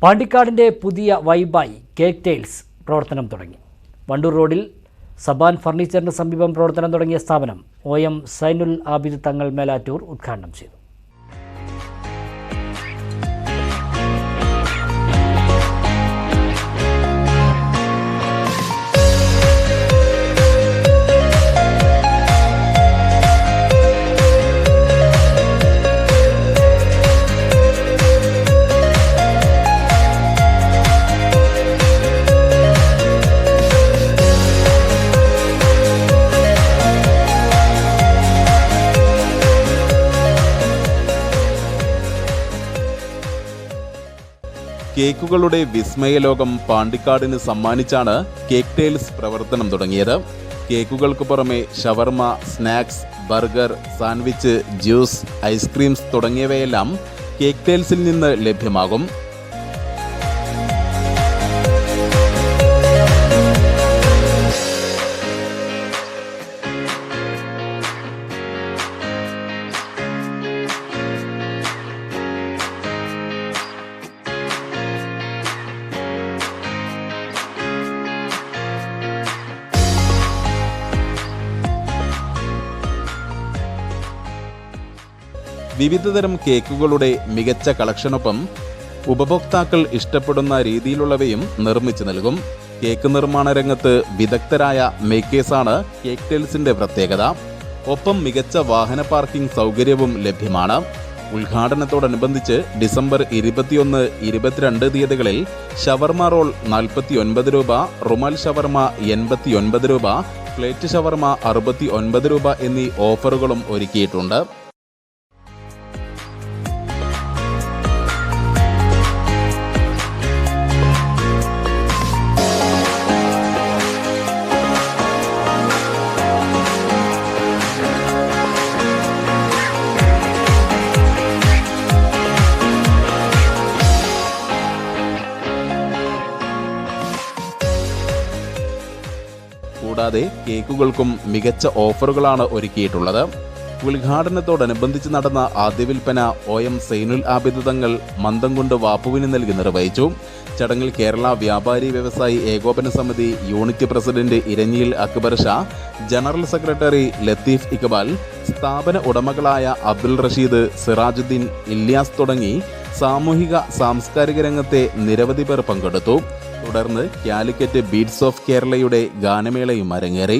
പാണ്ടിക്കാടിൻ്റെ പുതിയ വൈബായി cake tiles പ്രവർത്തനം തുടങ്ങി. വണ്ടൂർ റോഡിൽ സബാൻ ഫർണിച്ചറിന് സമീപം പ്രവർത്തനം തുടങ്ങിയ സ്ഥാപനം OM സൈനുൽ ആബിദ് തങ്ങൾ മേലാറ്റൂർ ഉദ്ഘാടനം ചെയ്തു. കേക്കുകളുടെ വിസ്മയലോകം പാണ്ടിക്കാടിന് സമ്മാനിച്ചാണ് കേക്ക് ടൈൽസ് പ്രവർത്തനം തുടങ്ങിയത്. കേക്കുകൾക്ക് പുറമെ shawarma, snacks, burger, sandwich, juice, ice creams തുടങ്ങിയവയെല്ലാം കേക്ക് ടൈൽസിൽ നിന്ന് ലഭ്യമാകും. വിവിധതരം കേക്കുകളുടെ മികച്ച കളക്ഷനൊപ്പം ഉപഭോക്താക്കൾ ഇഷ്ടപ്പെടുന്ന രീതിയിലുള്ളവയും നിർമ്മിച്ചു നൽകും. കേക്ക് നിർമ്മാണ രംഗത്ത് വിദഗ്ധരായ മേക്കേഴ്സാണ് കേക്ക് ടൈൽസിന്റെ പ്രത്യേകത. ഒപ്പം മികച്ച വാഹന പാർക്കിംഗ് സൗകര്യവും ലഭ്യമാണ്. ഉദ്ഘാടനത്തോടനുബന്ധിച്ച് ഡിസംബർ 21, 22 തീയതികളിൽ ഷവർമ റോൾ 49 രൂപ, റുമാൽ ഷവർമ 89 രൂപ, പ്ലേറ്റ് ഷവർമ 69 രൂപ എന്നീ ഓഫറുകളും ഒരുക്കിയിട്ടുണ്ട്. കൂടാതെ കേക്കുകൾക്കും മികച്ച ഓഫറുകളാണ് ഒരുക്കിയിട്ടുള്ളത്. ഉദ്ഘാടനത്തോടനുബന്ധിച്ച് നടന്ന ആദ്യ വിൽപ്പന OM സൈനുൽ ആബിദ് തങ്ങൾ മന്തംകുണ്ട് വാപ്പുവിന് നൽകി നിർവഹിച്ചു. ചടങ്ങിൽ കേരള വ്യാപാരി വ്യവസായി ഏകോപന സമിതി unit president ഇരഞ്ഞിയിൽ Akbar Shah, general secretary Latheef Iqbal, സ്ഥാപന ഉടമകളായ അബ്ദുൾ റഷീദ്, സിറാജുദ്ദീൻ, ഇല്യാസ് തുടങ്ങി സാമൂഹിക സാംസ്കാരിക രംഗത്തെ നിരവധി പേർ പങ്കെടുത്തു. തുടർന്ന് കാലിക്കറ്റ് ബീറ്റ്സ് ഓഫ് കേരളയുടെ ഗാനമേളയും അരങ്ങേറി.